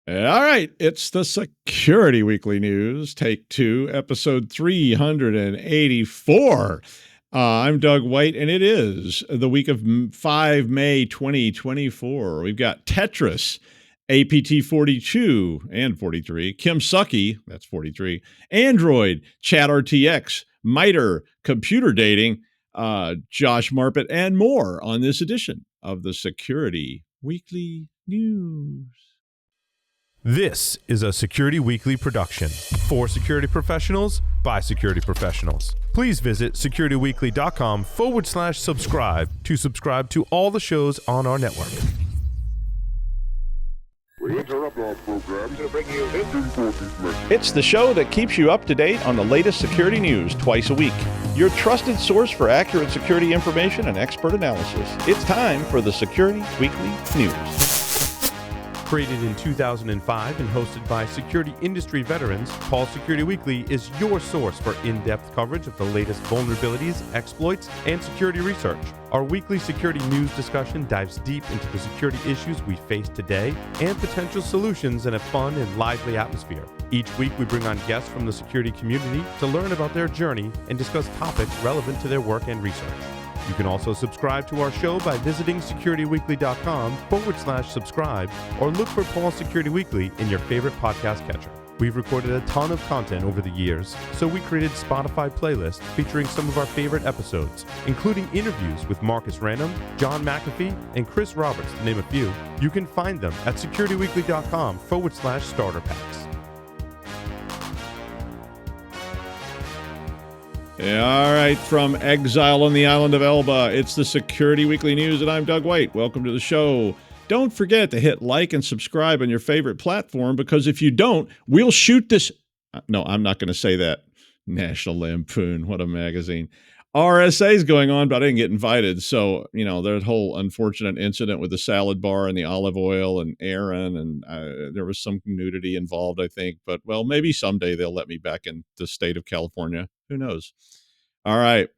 All right, it's the Security Weekly News, take two, episode 384. I'm Doug White, and it is the week of 5 May 2024. We've got Tetris, APT42 and 43, Kimsuky, that's 43, Android, ChatRTX, MITRE, computer dating, Josh Marpet, and more on this edition of the Security Weekly News. This is a Security Weekly production for security professionals by security professionals. Please visit securityweekly.com/subscribe to subscribe to all the shows on our network. We interrupt our program to bring you this important message. It's the show that keeps you up to date on the latest security news twice a week. Your trusted source for accurate security information and expert analysis. It's time for the Security Weekly News. Created in 2005 and hosted by security industry veterans, Paul Security Weekly is your source for in-depth coverage of the latest vulnerabilities, exploits, and security research. Our weekly security news discussion dives deep into the security issues we face today and potential solutions in a fun and lively atmosphere. Each week, we bring on guests from the security community to learn about their journey and discuss topics relevant to their work and research. You can also subscribe to our show by visiting securityweekly.com/subscribe or look for Paul Security Weekly in your favorite podcast catcher. We've recorded a ton of content over the years, so we created Spotify playlists featuring some of our favorite episodes, including interviews with Marcus Random, John McAfee, and Chris Roberts, to name a few. You can find them at securityweekly.com/starter packs. All right, from exile on the island of Elba, it's the Security Weekly News, and I'm Doug White. Welcome to the show. Don't forget to hit like and subscribe on your favorite platform, because if you don't, we'll shoot this. No, I'm not going to say that. National Lampoon, what a magazine. RSA is going on, but I didn't get invited. So, that whole unfortunate incident with the salad bar and the olive oil and Aaron, and there was some nudity involved, I think. But, well, maybe someday they'll let me back in the state of California. Who knows? All right.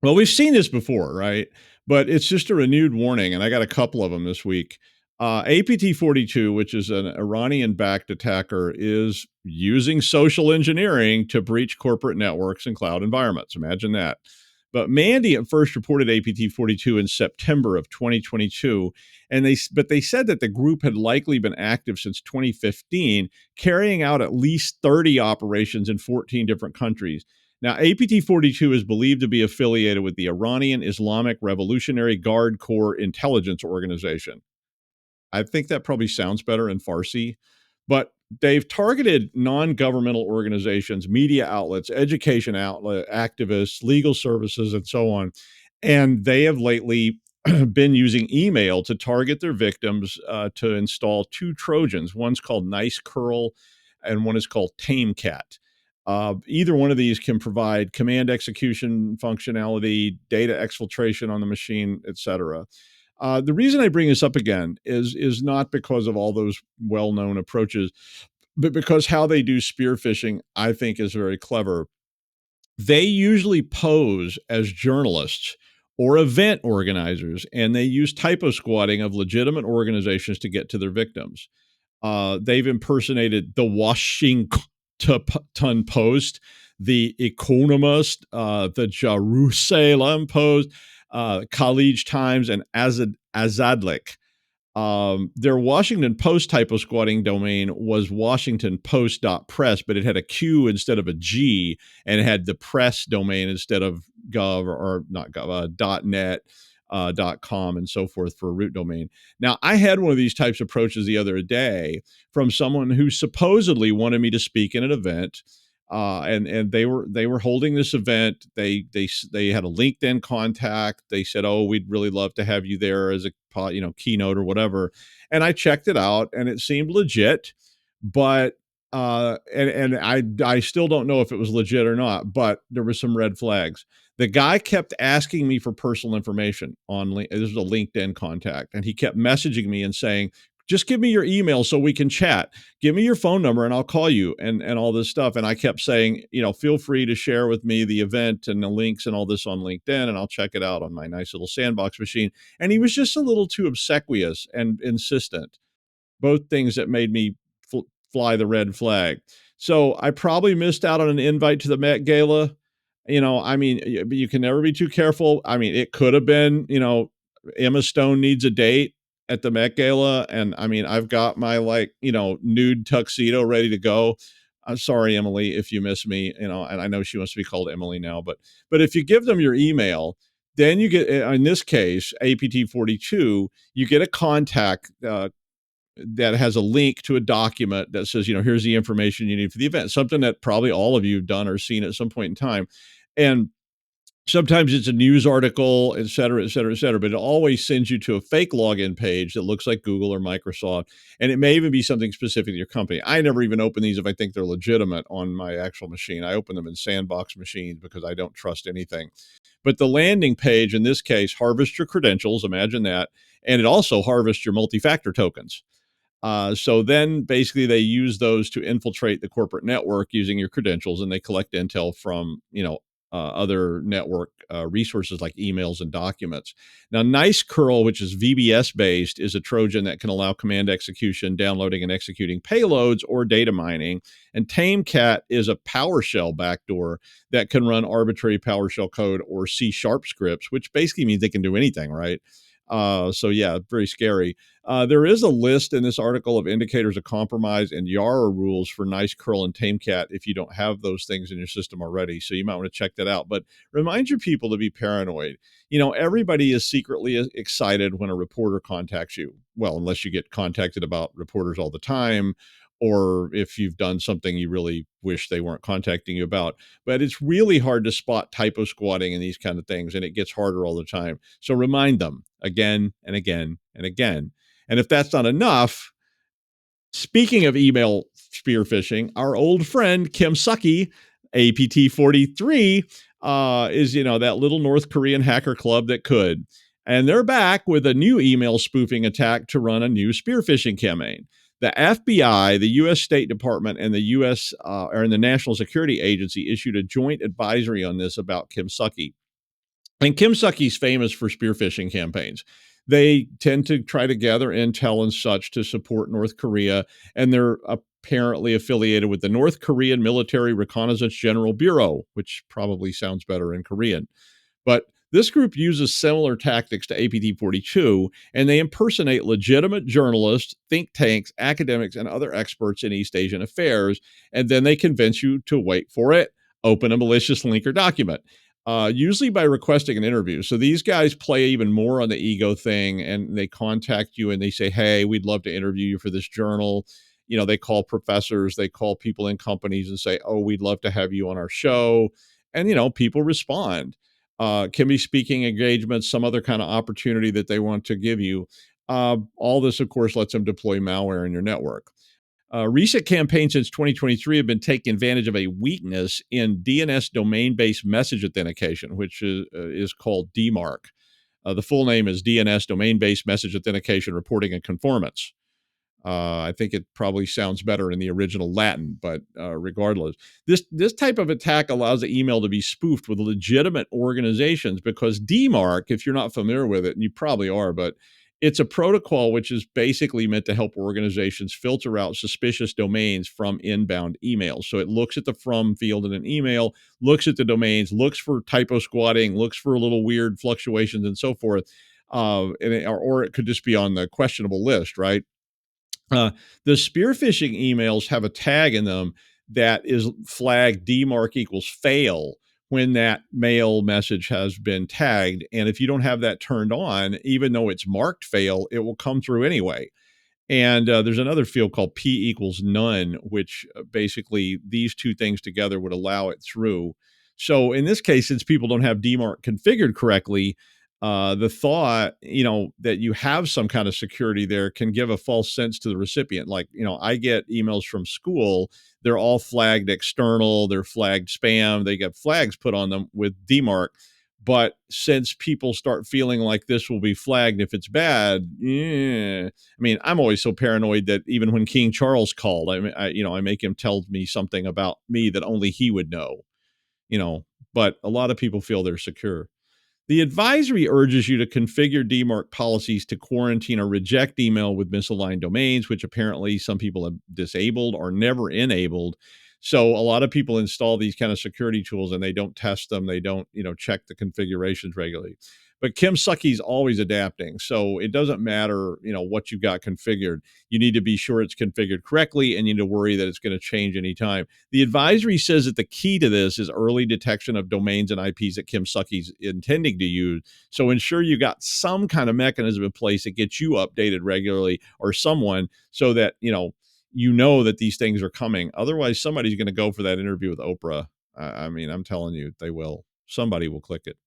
Well, we've seen this before, right? But it's just a renewed warning, and I got a couple of them this week. APT42, which is an Iranian-backed attacker, is using social engineering to breach corporate networks and cloud environments. Imagine that. But Mandy at first reported APT42 in September of 2022, but they said that the group had likely been active since 2015, carrying out at least 30 operations in 14 different countries. Now, APT42 is believed to be affiliated with the Iranian Islamic Revolutionary Guard Corps intelligence organization. I think that probably sounds better in Farsi, but they've targeted non-governmental organizations, media outlets, education outlet, activists, legal services, and so on. And they have lately been using email to target their victims to install two Trojans. One's called Nice Curl, and one is called Tame Cat. Either one of these can provide command execution functionality, data exfiltration on the machine, etc. The reason I bring this up again is not because of all those well-known approaches, but because how they do spear phishing, I think, is very clever. They usually pose as journalists or event organizers, and they use typo squatting of legitimate organizations to get to their victims. They've impersonated the Washington Post, the Economist, the Jerusalem Post, College Times, and Azadlik. Their Washington Post typo squatting domain was washingtonpost.press, but it had a Q instead of a G, and it had the press domain instead of gov or not gov, .net, .com, and so forth for a root domain. Now, I had one of these types of approaches the other day from someone who supposedly wanted me to speak in an event. And they were holding this event. They had a LinkedIn contact. They said, "Oh, we'd really love to have you there as a keynote or whatever." And I checked it out, and it seemed legit. But and I still don't know if it was legit or not. But there were some red flags. The guy kept asking me for personal information on this is a LinkedIn contact, and he kept messaging me and saying, "Just give me your email so we can chat. Give me your phone number and I'll call you," and all this stuff. And I kept saying, feel free to share with me the event and the links and all this on LinkedIn, and I'll check it out on my nice little sandbox machine. And he was just a little too obsequious and insistent, both things that made me fly the red flag. So I probably missed out on an invite to the Met Gala. I mean, you can never be too careful. I mean, it could have been, Emma Stone needs a date at the Met Gala. And I mean, I've got my nude tuxedo ready to go. I'm sorry, Emily, if you miss me, and I know she wants to be called Emily now, but if you give them your email, then you get, in this case, APT42, you get a contact that has a link to a document that says, here's the information you need for the event, something that probably all of you have done or seen at some point in time. And sometimes it's a news article, et cetera, et cetera, et cetera, but it always sends you to a fake login page that looks like Google or Microsoft. And it may even be something specific to your company. I never even open these if I think they're legitimate on my actual machine. I open them in sandbox machines because I don't trust anything. But the landing page, in this case, harvests your credentials, imagine that, and it also harvests your multi-factor tokens. So then basically they use those to infiltrate the corporate network using your credentials, and they collect intel from, other network resources like emails and documents. Now, Nice Curl, which is VBS based, is a Trojan that can allow command execution, downloading and executing payloads or data mining. And TameCat is a PowerShell backdoor that can run arbitrary PowerShell code or C# scripts, which basically means they can do anything, right? So yeah, very scary. There is a list in this article of indicators of compromise and Yara rules for Nice Curl and TameCat if you don't have those things in your system already. So you might want to check that out. But remind your people to be paranoid. Everybody is secretly excited when a reporter contacts you. Well, unless you get contacted about reporters all the time, or if you've done something you really wish they weren't contacting you about. But it's really hard to spot typo squatting and these kind of things, and it gets harder all the time. So remind them again and again and again. And if that's not enough, speaking of email spear phishing, our old friend Kimsuky, APT43, is, that little North Korean hacker club that could. And they're back with a new email spoofing attack to run a new spear phishing campaign. The FBI, the U.S. State Department, and the U.S. And the National Security Agency issued a joint advisory on this about Kimsuky. And Kimsuky's famous for spear phishing campaigns. They tend to try to gather intel and such to support North Korea, and they're apparently affiliated with the North Korean Military Reconnaissance General Bureau, which probably sounds better in Korean. But this group uses similar tactics to APT42, and they impersonate legitimate journalists, think tanks, academics, and other experts in East Asian affairs, and then they convince you to wait for it, open a malicious link or document. Usually by requesting an interview. So these guys play even more on the ego thing, and they contact you and they say, hey, we'd love to interview you for this journal. They call professors, they call people in companies and say, oh, we'd love to have you on our show. And, people respond. Can be speaking engagements, some other kind of opportunity that they want to give you. All this, of course, lets them deploy malware in your network. Recent campaigns since 2023 have been taking advantage of a weakness in DNS domain-based message authentication, which is called DMARC. The full name is DNS Domain-Based Message Authentication Reporting and Conformance. I think it probably sounds better in the original Latin, but regardless, this type of attack allows the email to be spoofed with legitimate organizations because DMARC, if you're not familiar with it, and you probably are, but it's a protocol which is basically meant to help organizations filter out suspicious domains from inbound emails. So it looks at the from field in an email, looks at the domains, looks for typo squatting, looks for little weird fluctuations and so forth. Or it could just be on the questionable list, right? The spear phishing emails have a tag in them that is flagged DMARC equals fail when that mail message has been tagged. And if you don't have that turned on, even though it's marked fail, it will come through anyway. And there's another field called P equals none, which basically these two things together would allow it through. So in this case, since people don't have DMARC configured correctly, the thought, that you have some kind of security there can give a false sense to the recipient. Like, I get emails from school, they're all flagged external, they're flagged spam, they get flags put on them with DMARC. But since people start feeling like this will be flagged if it's bad, I mean, I'm always so paranoid that even when King Charles called, I make him tell me something about me that only he would know, but a lot of people feel they're secure. The advisory urges you to configure DMARC policies to quarantine or reject email with misaligned domains, which apparently some people have disabled or never enabled. So a lot of people install these kind of security tools and they don't test them. They don't, check the configurations regularly. But Kimsuky's always adapting. So it doesn't matter, what you've got configured. You need to be sure it's configured correctly and you need to worry that it's going to change anytime. The advisory says that the key to this is early detection of domains and IPs that Kimsuky's intending to use. So ensure you got some kind of mechanism in place that gets you updated regularly or someone so that, that these things are coming. Otherwise, somebody's going to go for that interview with Oprah. I mean, I'm telling you, they will. Somebody will click it.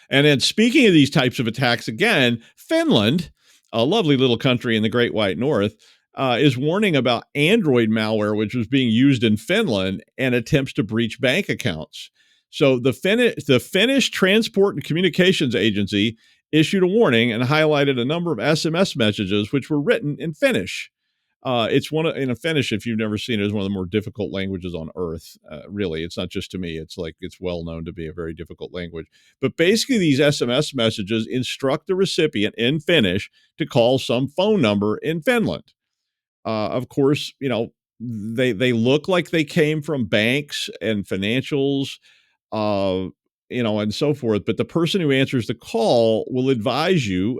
And then speaking of these types of attacks, again, Finland, a lovely little country in the Great White North, is warning about Android malware, which was being used in Finland and attempts to breach bank accounts. So the Finnish Transport and Communications Agency issued a warning and highlighted a number of SMS messages which were written in Finnish. It's Finnish, if you've never seen it, is one of the more difficult languages on earth. Really, it's not just to me. It's well known to be a very difficult language. But basically, these SMS messages instruct the recipient in Finnish to call some phone number in Finland. Of course, they look like they came from banks and financials, and so forth. But the person who answers the call will advise you,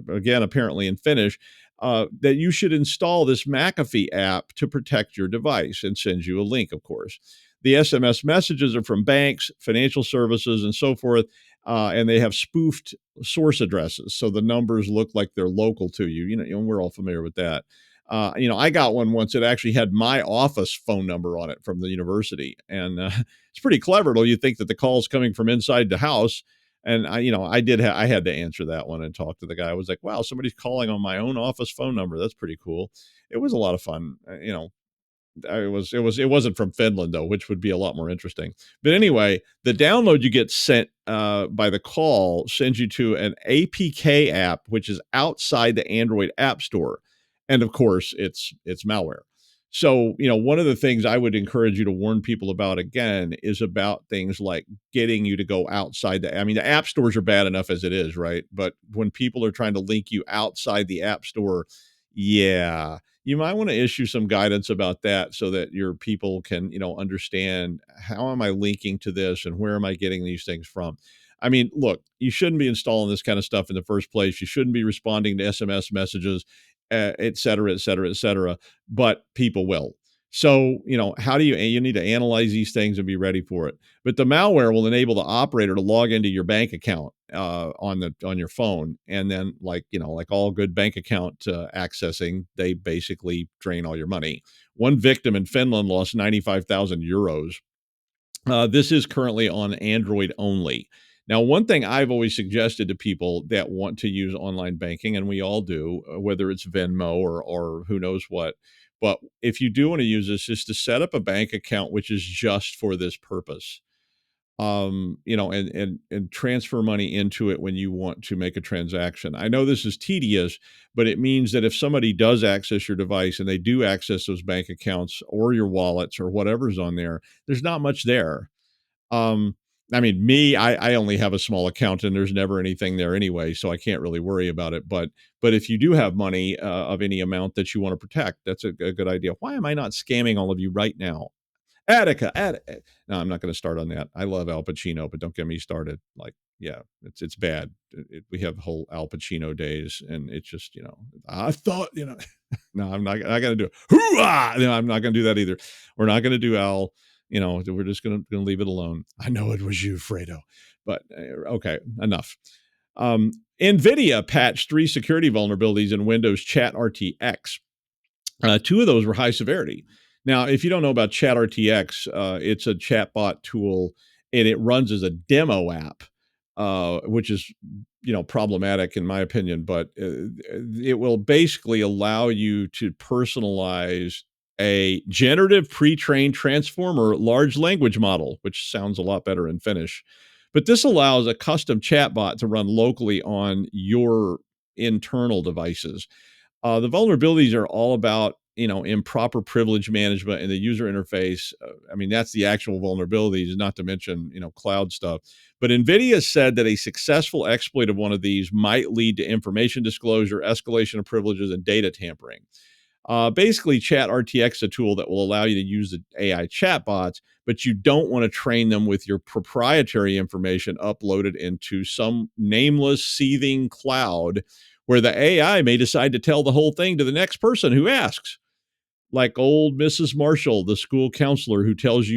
again, apparently in Finnish, that you should install this McAfee app to protect your device and sends you a link, of course. The SMS messages are from banks, financial services, and so forth, and they have spoofed source addresses. So the numbers look like they're local to you. We're all familiar with that. I got one once that actually had my office phone number on it from the university. And it's pretty clever, though. You think that the call is coming from inside the house. And I had to answer that one and talk to the guy. I was like, wow, somebody's calling on my own office phone number. That's pretty cool. It was a lot of fun. It wasn't from Finland though, which would be a lot more interesting. But anyway, the download you get sent by the call sends you to an APK app, which is outside the Android App Store, and of course, it's malware. So, one of the things I would encourage you to warn people about again is about things like getting you to go outside the app stores are bad enough as it is, right? But when people are trying to link you outside the app store, yeah, you might want to issue some guidance about that so that your people can, understand how am I linking to this and where am I getting these things from? I mean, look, you shouldn't be installing this kind of stuff in the first place. You shouldn't be responding to SMS messages, et cetera, et cetera, et cetera, but people will. So, how do you need to analyze these things and be ready for it. But the malware will enable the operator to log into your bank account on your phone. And then like all good bank account accessing, they basically drain all your money. One victim in Finland lost 95,000 euros. This is currently on Android only. Now, one thing I've always suggested to people that want to use online banking, and we all do, whether it's Venmo or who knows what, but if you do want to use this, is to set up a bank account which is just for this purpose. And transfer money into it when you want to make a transaction. I know this is tedious, but it means that if somebody does access your device and they do access those bank accounts or your wallets or whatever's on there, there's not much there. I only have a small account and there's never anything there anyway, so I can't really worry about it. But if you do have money of any amount that you want to protect, that's a good idea. Why am I not scamming all of you right now? Attica. No, I'm not going to start on that. I love Al Pacino, but don't get me started. Like, yeah, it's bad. We have whole Al Pacino days, and it's just, I thought, no, I'm not going to do it. Hoo-ah! No, I'm not going to do that either. We're not going to do Al. We're just going to leave it alone. I know it was you, Fredo, but okay, enough. NVIDIA patched 3 security vulnerabilities in Windows ChatRTX. 2 of those were high severity. Now, if you don't know about ChatRTX, it's a chatbot tool, and it runs as a demo app, which is, problematic in my opinion. But it will basically allow you to personalize a generative pre-trained transformer large language model, which sounds a lot better in Finnish. But this allows a custom chatbot to run locally on your internal devices. The vulnerabilities are all about improper privilege management in the user interface. I mean, that's the actual vulnerabilities, not to mention, cloud stuff. But NVIDIA said that a successful exploit of one of these might lead to information disclosure, escalation of privileges, and data tampering. Basically, ChatRTX is a tool that will allow you to use the AI chatbots, but you don't want to train them with your proprietary information uploaded into some nameless, seething cloud where the AI may decide to tell the whole thing to the next person who asks. Like old Mrs. Marshall, the school counselor who tells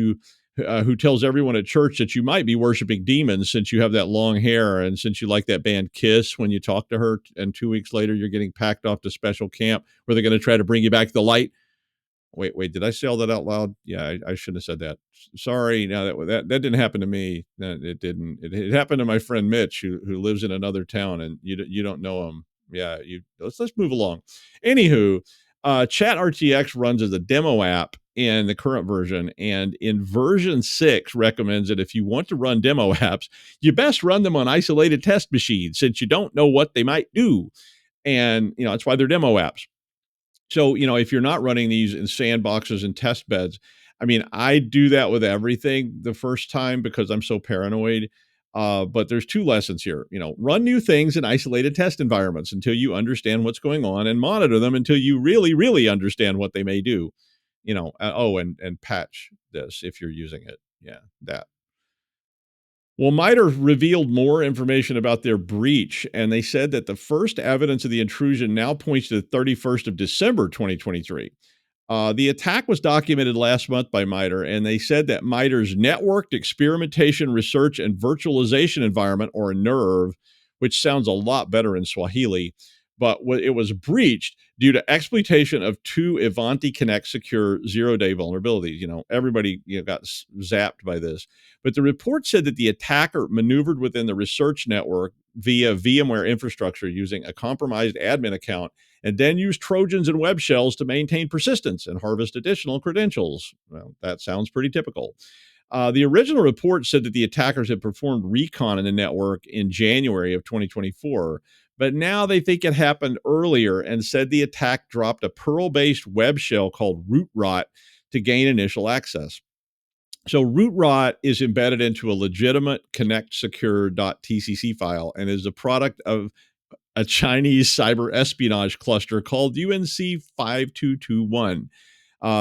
everyone at church that you might be worshiping demons since you have that long hair and since you like that band Kiss when you talk to her, and 2 weeks later you're getting packed off to special camp where they're going to try to bring you back to the light. Wait, did I say all that out loud? Yeah, I shouldn't have said that. Sorry. No, that didn't happen to me. No, it didn't. It happened to my friend Mitch, who lives in another town, and you don't know him. Yeah, let's move along. Anywho, ChatRTX runs as a demo app in the current version, and in version 6 recommends that if you want to run demo apps, you best run them on isolated test machines since you don't know what they might do. And that's why they're demo apps. So, if you're not running these in sandboxes and test beds, I mean, I do that with everything the first time because I'm so paranoid. But there's 2 lessons here. Run new things in isolated test environments until you understand what's going on, and monitor them until you really, really understand what they may do. And patch this if you're using it. Yeah, that. Well, MITRE revealed more information about their breach, and they said that the first evidence of the intrusion now points to the 31st of December, 2023. The attack was documented last month by MITRE, and they said that MITRE's Networked Experimentation, Research, and Virtualization Environment, or NERV, which sounds a lot better in Swahili, but it was breached due to exploitation of 2 Ivanti Connect secure zero-day vulnerabilities. Everybody got zapped by this. But the report said that the attacker maneuvered within the research network via VMware infrastructure using a compromised admin account and then used Trojans and web shells to maintain persistence and harvest additional credentials. Well, that sounds pretty typical. The original report said that the attackers had performed recon in the network in January of 2024, but now they think it happened earlier and said the attack dropped a Perl-based web shell called rootrot to gain initial access. So rootrot is embedded into a legitimate connect secure.tcc file and is a product of a Chinese cyber espionage cluster called UNC 5221.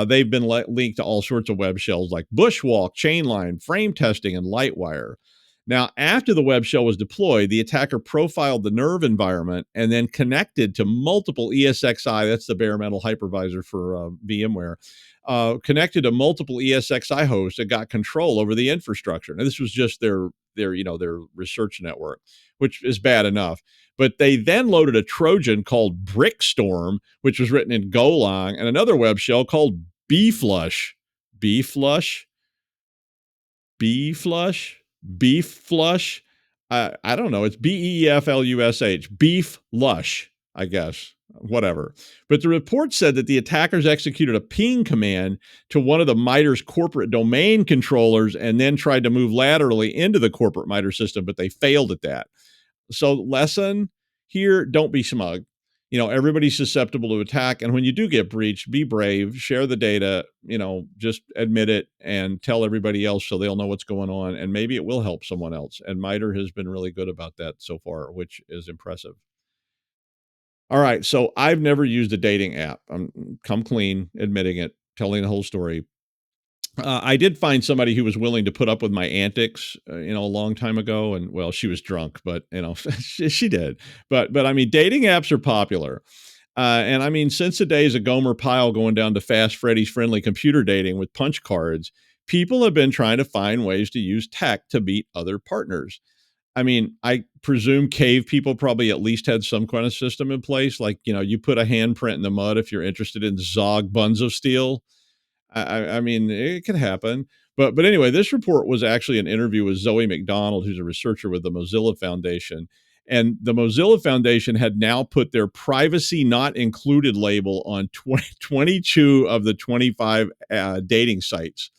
They've been linked to all sorts of web shells like Bushwalk, Chainline, Frame Testing, and Lightwire. Now, after the web shell was deployed, the attacker profiled the NERV environment and then connected to multiple ESXi, that's the bare metal hypervisor for VMware, connected to multiple ESXi hosts and got control over the infrastructure. Now, this was just their research network, which is bad enough. But they then loaded a Trojan called Brickstorm, which was written in Golang, and another web shell called bflush. bflush? bflush? Beef flush. I don't know. It's BEFLUSH. Beef lush, I guess. Whatever. But the report said that the attackers executed a ping command to one of the MITRE's corporate domain controllers and then tried to move laterally into the corporate MITRE system, but they failed at that. So lesson here, don't be smug. Everybody's susceptible to attack. And when you do get breached, be brave, share the data, just admit it and tell everybody else so they'll know what's going on. And maybe it will help someone else. And MITRE has been really good about that so far, which is impressive. All right. So I've never used a dating app. I'm come clean, admitting it, telling the whole story. I did find somebody who was willing to put up with my antics, a long time ago. And well, she was drunk, but she did. But I mean, dating apps are popular. And I mean, since the days of Gomer Pyle going down to Fast Freddy's friendly computer dating with punch cards, people have been trying to find ways to use tech to meet other partners. I mean, I presume cave people probably at least had some kind of system in place. Like, you put a handprint in the mud if you're interested in Zog Buns of Steel. I mean, it could happen. But anyway, this report was actually an interview with Zoe McDonald, who's a researcher with the Mozilla Foundation. And the Mozilla Foundation had now put their privacy not included label on 22 of the 25 dating sites.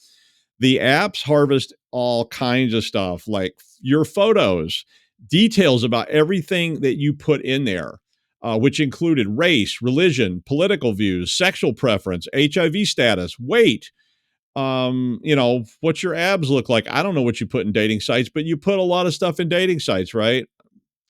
The apps harvest all kinds of stuff like your photos, details about everything that you put in there. which included race, religion, political views, sexual preference, HIV status, weight, what your abs look like. I don't know what you put in dating sites, but you put a lot of stuff in dating sites, right?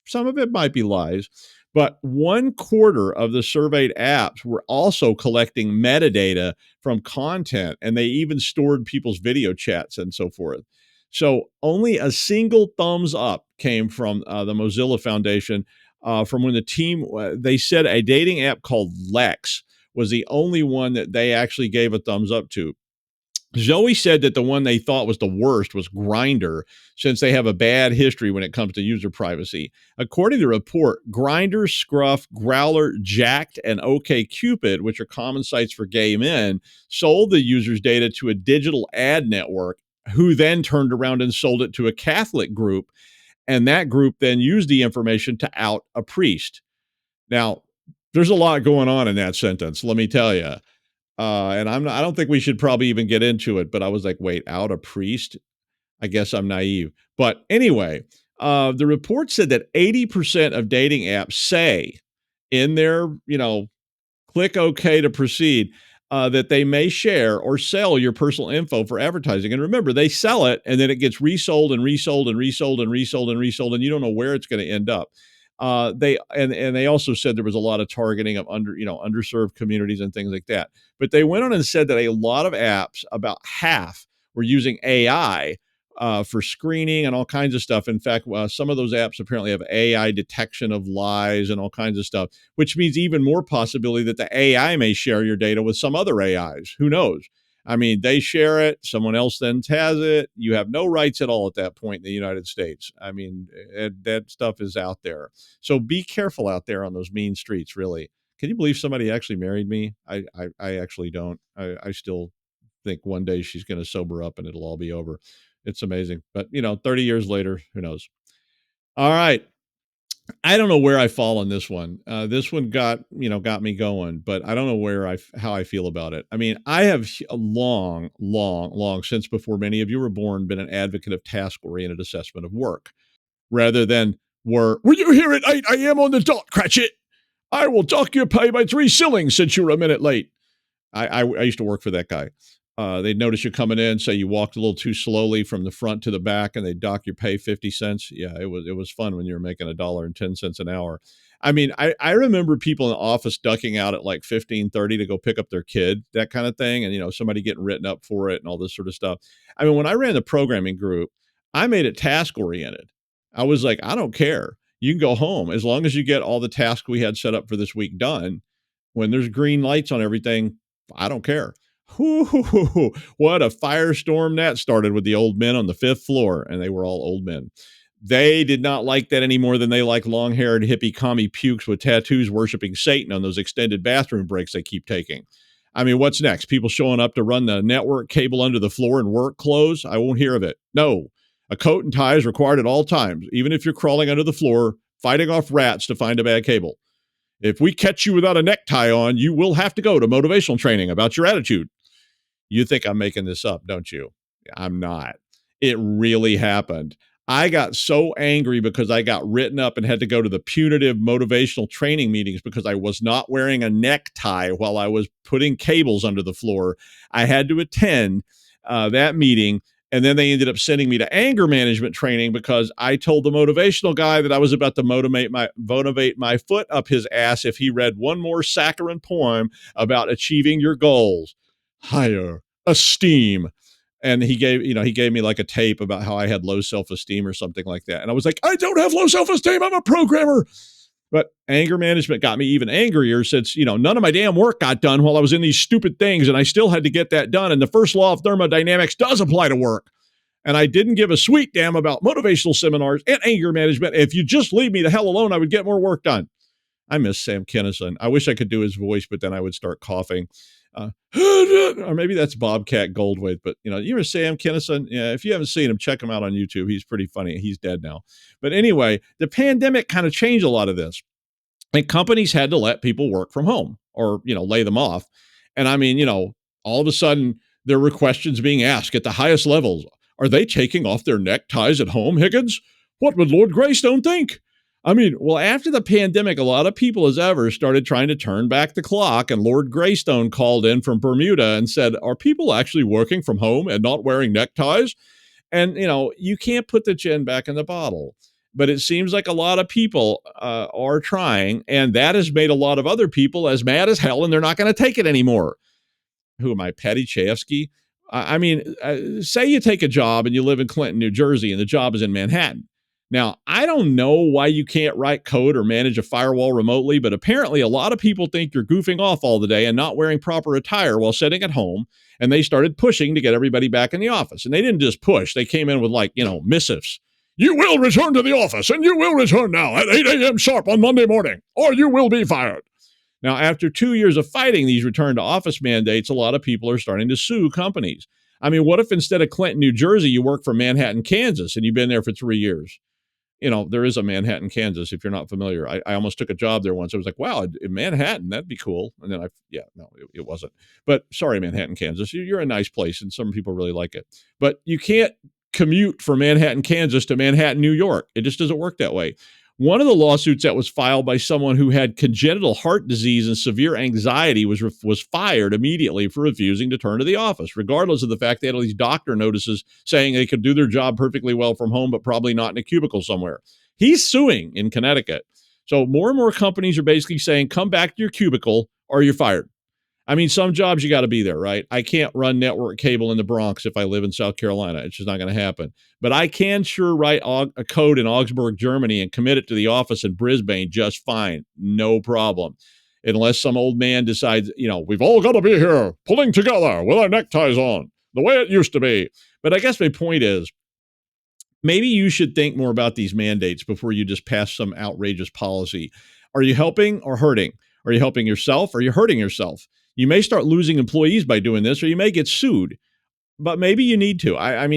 Some of it might be lies, but 1/4 of the surveyed apps were also collecting metadata from content, and they even stored people's video chats and so forth. So only a single thumbs up came from the Mozilla Foundation from when the team, they said a dating app called Lex was the only one that they actually gave a thumbs up to. Zoe said that the one they thought was the worst was Grindr, since they have a bad history when it comes to user privacy. According to the report, Grindr, Scruff, Growler, Jacked, and OkCupid, which are common sites for gay men, sold the users' data to a digital ad network, who then turned around and sold it to a Catholic group, and that group then used the information to out a priest. Now, there's a lot going on in that sentence, let me tell you. And I don't think we should probably even get into it, but I was like, wait, out a priest? I guess I'm naive. But anyway, the report said that 80% of dating apps say in their, click OK to proceed, that they may share or sell your personal info for advertising. And remember, they sell it and then it gets resold and resold and resold and resold and resold, and you don't know where it's going to end up. They also said there was a lot of targeting of underserved communities and things like that. But they went on and said that a lot of apps, about half, were using AI for screening and all kinds of stuff. In fact, some of those apps apparently have AI detection of lies and all kinds of stuff, which means even more possibility that the AI may share your data with some other AIs. Who knows? I mean, they share it, someone else then has it. You have no rights at all at that point in the United States. I mean, that stuff is out there. So be careful out there on those mean streets, really. Can you believe somebody actually married me? I actually don't. I still think one day she's going to sober up and it'll all be over. It's amazing. But, 30 years later, who knows? All right. I don't know where I fall on this one. This one got me going, but I don't know how I feel about it. I mean, I have a long since before many of you were born been an advocate of task-oriented assessment of work, rather than were you here at 8 a.m. on the dot, Cratchit? I will dock your pay by 3 shillings since you're a minute late. I used to work for that guy. They'd notice you coming in, say you walked a little too slowly from the front to the back, and they'd dock your pay 50 cents. Yeah, it was fun when you were making $1.10 an hour. I mean, I remember people in the office ducking out at like 15:30 to go pick up their kid, that kind of thing, and somebody getting written up for it and all this sort of stuff. I mean, when I ran the programming group, I made it task oriented. I was like, I don't care. You can go home as long as you get all the tasks we had set up for this week done. When there's green lights on everything, I don't care. What a firestorm that started with the old men on the 5th floor, and they were all old men. They did not like that any more than they like long-haired hippie commie pukes with tattoos worshiping Satan on those extended bathroom breaks they keep taking. I mean, what's next? People showing up to run the network cable under the floor in work clothes? I won't hear of it. No. A coat and tie is required at all times, even if you're crawling under the floor, fighting off rats to find a bad cable. If we catch you without a necktie on, you will have to go to motivational training about your attitude. You think I'm making this up, don't you? I'm not. It really happened. I got so angry because I got written up and had to go to the punitive motivational training meetings because I was not wearing a necktie while I was putting cables under the floor. I had to attend that meeting, and then they ended up sending me to anger management training because I told the motivational guy that I was about to motivate my foot up his ass if he read one more saccharine poem about achieving your goals. Higher esteem. And he gave me like a tape about how I had low self-esteem or something like that. And I was like, I don't have low self-esteem. I'm a programmer. But anger management got me even angrier since, none of my damn work got done while I was in these stupid things. And I still had to get that done. And the first law of thermodynamics does apply to work. And I didn't give a sweet damn about motivational seminars and anger management. If you just leave me the hell alone, I would get more work done. I miss Sam Kinison. I wish I could do his voice, but then I would start coughing. Or maybe that's Bobcat Goldthwait, but you remember Sam Kinison? Yeah, if you haven't seen him, check him out on YouTube. He's pretty funny. He's dead now. But anyway, the pandemic kind of changed a lot of this. And companies had to let people work from home or, lay them off. And I mean, all of a sudden there were questions being asked at the highest levels. Are they taking off their neckties at home, Higgins? What would Lord Greystone think? I mean, well, after the pandemic, a lot of people as ever started trying to turn back the clock, and Lord Greystone called in from Bermuda and said, "Are people actually working from home and not wearing neckties?" And you can't put the gin back in the bottle. But it seems like a lot of people are trying, and that has made a lot of other people as mad as hell, and they're not going to take it anymore. Who am I, Patty Chayefsky? I mean, say you take a job and you live in Clinton, New Jersey, and the job is in Manhattan. Now, I don't know why you can't write code or manage a firewall remotely, but apparently a lot of people think you're goofing off all the day and not wearing proper attire while sitting at home. And they started pushing to get everybody back in the office. And they didn't just push, they came in with missives. You will return to the office, and you will return now at 8 a.m. sharp on Monday morning, or you will be fired. Now, after 2 years of fighting these return to office mandates, a lot of people are starting to sue companies. I mean, what if instead of Clinton, New Jersey, you work for Manhattan, Kansas, and you've been there for 3 years? There is a Manhattan, Kansas, if you're not familiar. I almost took a job there once. I was like, wow, in Manhattan, that'd be cool. And then it wasn't. But sorry, Manhattan, Kansas. You're a nice place, and some people really like it. But you can't commute from Manhattan, Kansas to Manhattan, New York. It just doesn't work that way. One of the lawsuits that was filed by someone who had congenital heart disease and severe anxiety was fired immediately for refusing to turn to the office, regardless of the fact they had all these doctor notices saying they could do their job perfectly well from home, but probably not in a cubicle somewhere. He's suing in Connecticut. So more and more companies are basically saying, come back to your cubicle or you're fired. I mean, some jobs you got to be there, right? I can't run network cable in the Bronx if I live in South Carolina. It's just not going to happen. But I can sure write a code in Augsburg, Germany, and commit it to the office in Brisbane just fine. No problem. Unless some old man decides, we've all got to be here pulling together with our neckties on, the way it used to be. But I guess my point is, maybe you should think more about these mandates before you just pass some outrageous policy. Are you helping or hurting? Are you helping yourself or are you hurting yourself? You may start losing employees by doing this, or you may get sued. But maybe you need to. I'm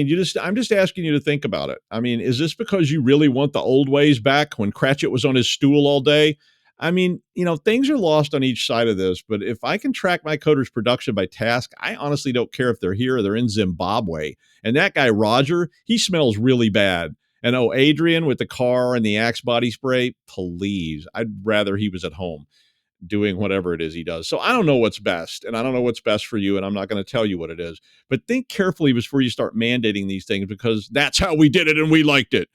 just asking you to think about it. I mean, is this because you really want the old ways back when Cratchit was on his stool all day? I mean, things are lost on each side of this, but if I can track my coders' production by task, I honestly don't care if they're here or they're in Zimbabwe. And that guy, Roger, he smells really bad. And Adrian with the car and the Axe body spray, please, I'd rather he was at home doing whatever it is he does. So I don't know what's best, and I don't know what's best for you, and I'm not going to tell you what it is. But think carefully before you start mandating these things, because that's how we did it and we liked it.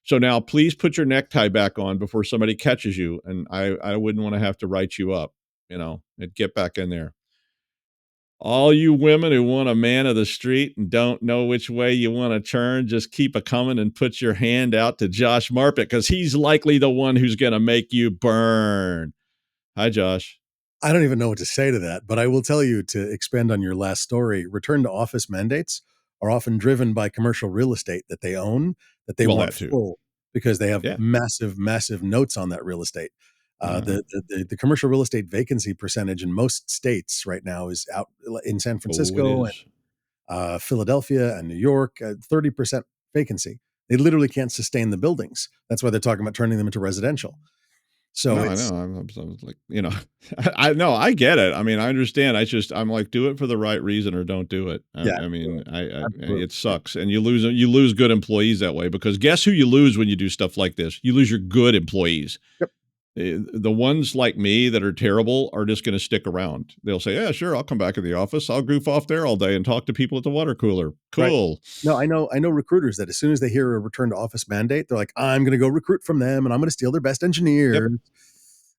So now please put your necktie back on before somebody catches you, and I wouldn't want to have to write you up, and get back in there. All you women who want a man of the street and don't know which way you want to turn, just keep a coming and put your hand out to Josh Marpet, because he's likely the one who's going to make you burn. Hi, Josh. I don't even know what to say to that, but I will tell you, to expand on your last story, return to office mandates are often driven by commercial real estate that they own, that they want full, because they have massive, massive notes on that real estate. The commercial real estate vacancy percentage in most states right now is out in San Francisco and Philadelphia and New York, 30% vacancy. They literally can't sustain the buildings. That's why they're talking about turning them into residential. So no, I know. I'm like, I know, I get it. I mean, I understand. I'm like, do it for the right reason or don't do it. It sucks. And you lose good employees that way, because guess who you lose when you do stuff like this? You lose your good employees. Yep. The ones like me that are terrible are just going to stick around. They'll say, yeah, sure, I'll come back in the office. I'll goof off there all day and talk to people at the water cooler. Cool. Right. No, I know recruiters that as soon as they hear a return to office mandate, they're like, I'm going to go recruit from them and I'm going to steal their best engineers. Yep.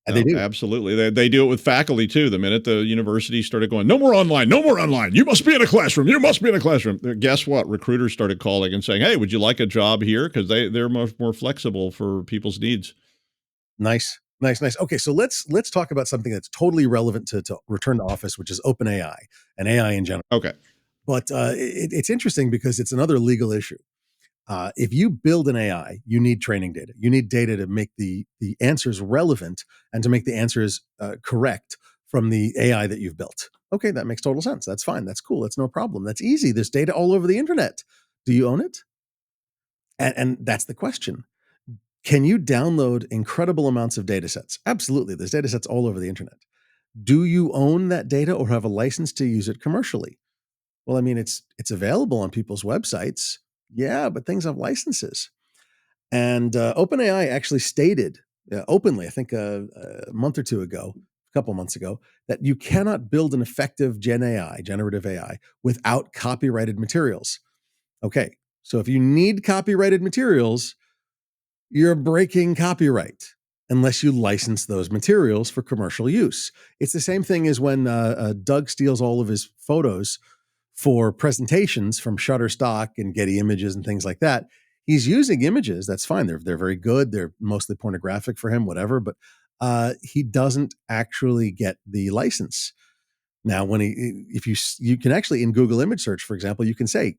And they do. Absolutely. They do it with faculty too. The minute the university started going, no more online. You must be in a classroom. Guess what? Recruiters started calling and saying, hey, would you like a job here? Because they're much more flexible for people's needs. Nice. Okay, so let's talk about something that's totally relevant to return to office, which is OpenAI and AI in general. Okay. But it's interesting because it's another legal issue. If you build an AI, you need training data. You need data to make the answers relevant and to make the answers correct from the AI that you've built. Okay, that makes total sense. That's fine. That's cool. That's no problem. That's easy. There's data all over the internet. Do you own it? And that's the question. Can you download incredible amounts of data sets? Absolutely. There's data sets all over the internet. Do you own that data or have a license to use it commercially? Well, I mean, it's available on people's websites. Yeah, but things have licenses. And OpenAI actually stated openly, I think a month or two ago, a couple months ago, that you cannot build an effective Gen AI, generative AI, without copyrighted materials. Okay, so if you need copyrighted materials, you're breaking copyright unless you license those materials for commercial use. It's the same thing as when Doug steals all of his photos for presentations from Shutterstock and Getty Images and things like that. He's using images. That's fine. They're very good. They're mostly pornographic for him, whatever. But he doesn't actually get the license. Now, when if you can actually in Google image search, for example, you can say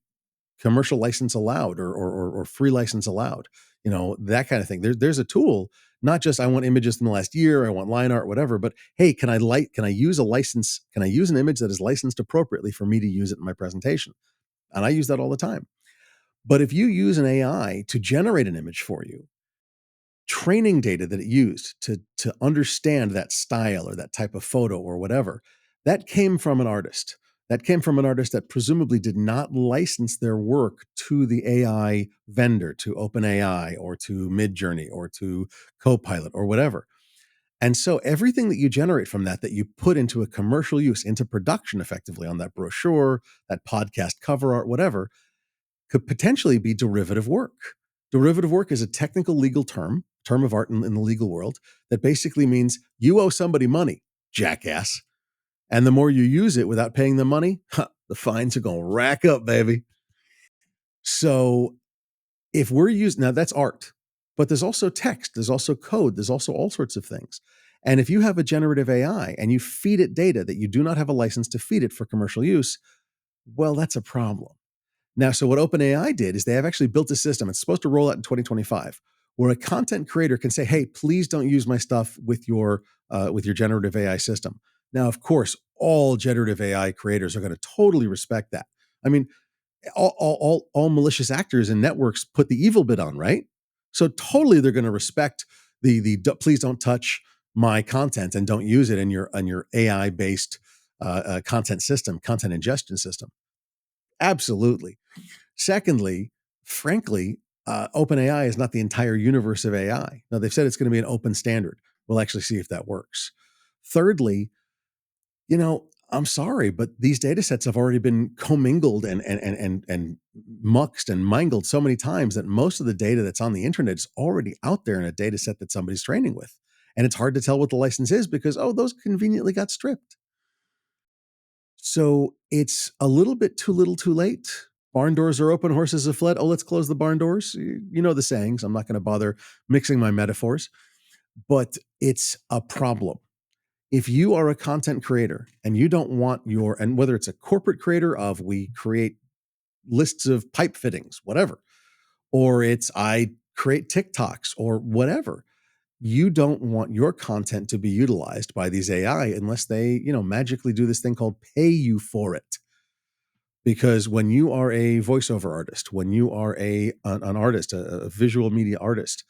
commercial license allowed or free license allowed, that kind of thing. There's a tool, not just I want images from the last year, I want line art, whatever, but hey, can I use a license? Can I use an image that is licensed appropriately for me to use it in my presentation? And I use that all the time. But if you use an AI to generate an image for you, training data that it used to understand that style or that type of photo or whatever, that came from an artist. That came from an artist that presumably did not license their work to the AI vendor, to OpenAI or to Midjourney or to Copilot or whatever. And so everything that you generate from that you put into a commercial use, into production effectively on that brochure, that podcast cover art, whatever, could potentially be derivative work. Derivative work is a technical legal term of art in the legal world, that basically means you owe somebody money, jackass. And the more you use it without paying them money, the fines are going to rack up, baby. So if we're using, now that's art, but there's also text, there's also code, there's also all sorts of things. And if you have a generative AI and you feed it data that you do not have a license to feed it for commercial use, well, that's a problem. Now, so what OpenAI did is they have actually built a system. It's supposed to roll out in 2025, where a content creator can say, "Hey, please don't use my stuff with your generative AI system." Now, of course, all generative AI creators are going to totally respect that. I mean, all malicious actors and networks put the evil bit on, right? So totally, they're going to respect the please don't touch my content and don't use it in your AI based content system, content ingestion system. Absolutely. Secondly, frankly, OpenAI is not the entire universe of AI. Now, they've said it's going to be an open standard. We'll actually see if that works. Thirdly, I'm sorry, but these data sets have already been commingled and muxed and mingled so many times that most of the data that's on the internet is already out there in a data set that somebody's training with. And it's hard to tell what the license is because, those conveniently got stripped. So it's a little bit too little too late. Barn doors are open, horses have fled. Oh, let's close the barn doors. You know the sayings. I'm not going to bother mixing my metaphors, but it's a problem. If you are a content creator and you don't want and whether it's a corporate creator of we create lists of pipe fittings, whatever, or it's I create TikToks or whatever, you don't want your content to be utilized by these AI unless they, magically do this thing called pay you for it. Because when you are a voiceover artist, when you are an artist, a visual media artist,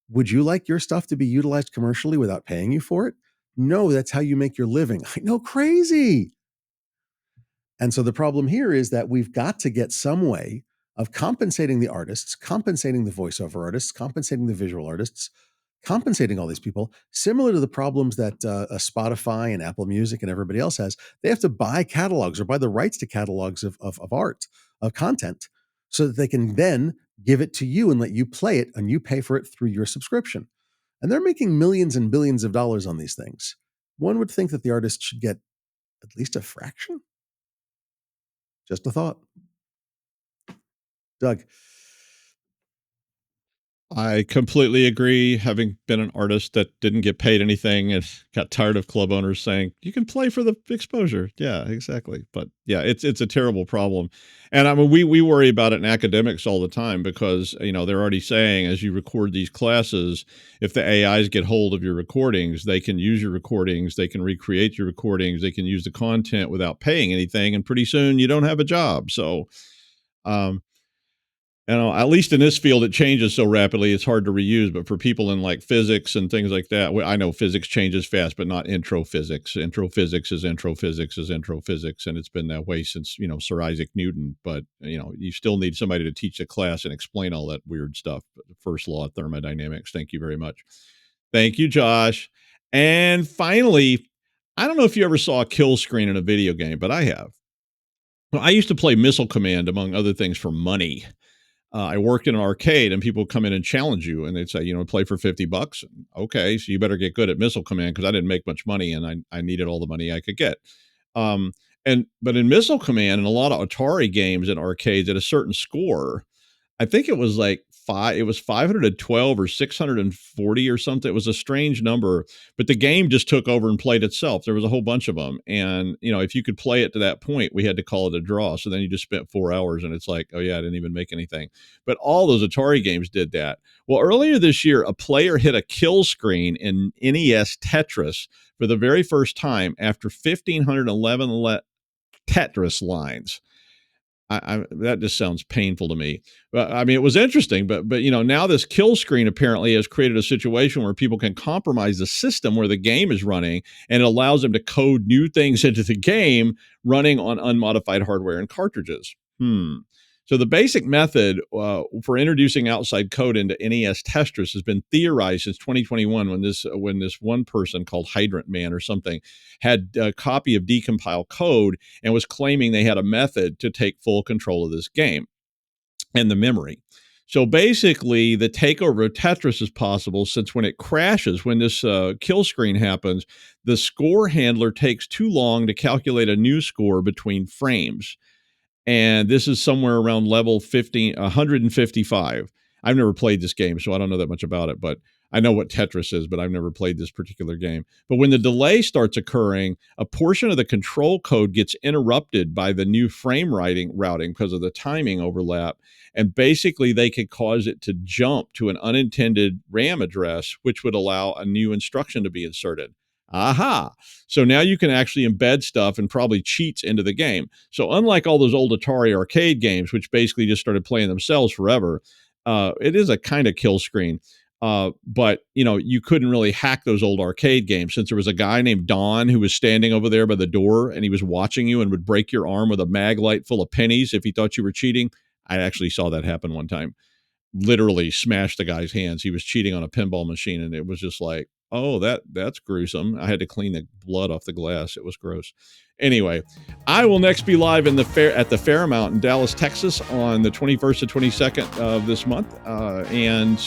would you like your stuff to be utilized commercially without paying you for it? No, that's how you make your living. I know, crazy. And so the problem here is that we've got to get some way of compensating the artists, compensating the voiceover artists, compensating the visual artists, compensating all these people, similar to the problems that Spotify and Apple Music and everybody else has. They have to buy catalogs or buy the rights to catalogs of art, of content, so that they can then give it to you and let you play it and you pay for it through your subscription. And they're making millions and billions of dollars on these things. One would think that the artist should get at least a fraction. Just a thought. Doug. I completely agree. Having been an artist that didn't get paid anything and got tired of club owners saying you can play for the exposure. Yeah, exactly. But yeah, it's a terrible problem. And I mean, we worry about it in academics all the time because they're already saying as you record these classes, if the AIs get hold of your recordings, they can use your recordings, they can recreate your recordings, they can use the content without paying anything, and pretty soon you don't have a job. So. At least in this field, it changes so rapidly, it's hard to reuse. But for people in like physics and things like that, I know physics changes fast, but not intro physics. Intro physics is intro physics is intro physics. And it's been that way since, Sir Isaac Newton. But, you still need somebody to teach the class and explain all that weird stuff. The first law of thermodynamics. Thank you very much. Thank you, Josh. And finally, I don't know if you ever saw a kill screen in a video game, but I have. Well, I used to play Missile Command, among other things, for money. I worked in an arcade, and people would come in and challenge you, and they'd say, play for $50. Okay, so you better get good at Missile Command, because I didn't make much money, and I needed all the money I could get. But in Missile Command and a lot of Atari games in arcades, at a certain score, I think it was like 512 or 640 or something. It was a strange number, but the game just took over and played itself. There was a whole bunch of them. And, if you could play it to that point, we had to call it a draw. So then you just spent 4 hours and it's like, oh yeah, I didn't even make anything. But all those Atari games did that. Well, earlier this year, a player hit a kill screen in NES Tetris for the very first time after 1,511 Tetris lines. That just sounds painful to me. But I mean, it was interesting, but now this kill screen apparently has created a situation where people can compromise the system where the game is running, and it allows them to code new things into the game running on unmodified hardware and cartridges. So the basic method for introducing outside code into NES Tetris has been theorized since 2021, when this one person called Hydrant Man or something had a copy of decompiled code and was claiming they had a method to take full control of this game and the memory. So basically, the takeover of Tetris is possible, since when it crashes, when this kill screen happens, the score handler takes too long to calculate a new score between frames. And this is somewhere around level 155. I've never played this game, so I don't know that much about it, but I know what Tetris is, but I've never played this particular game. But when the delay starts occurring, a portion of the control code gets interrupted by the new frame routing because of the timing overlap. And basically, they could cause it to jump to an unintended RAM address, which would allow a new instruction to be inserted. Aha. So now you can actually embed stuff and probably cheats into the game. So unlike all those old Atari arcade games, which basically just started playing themselves forever, it is a kind of kill screen. But you couldn't really hack those old arcade games, since there was a guy named Don who was standing over there by the door, and he was watching you and would break your arm with a mag light full of pennies if he thought you were cheating. I actually saw that happen one time. Literally smashed the guy's hands. He was cheating on a pinball machine, and it was just like, oh, that's gruesome. I had to clean the blood off the glass. It was gross. Anyway, I will next be live at the Fairmount in Dallas, Texas on the 21st to 22nd of this month. And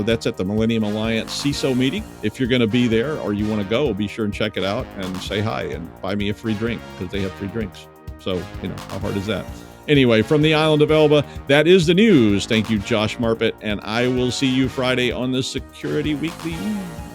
that's at the Millennium Alliance CISO meeting. If you're going to be there or you want to go, be sure and check it out and say hi and buy me a free drink, because they have free drinks. So, how hard is that? Anyway, from the island of Elba, that is the news. Thank you, Josh Marpet, and I will see you Friday on the Security Weekly News.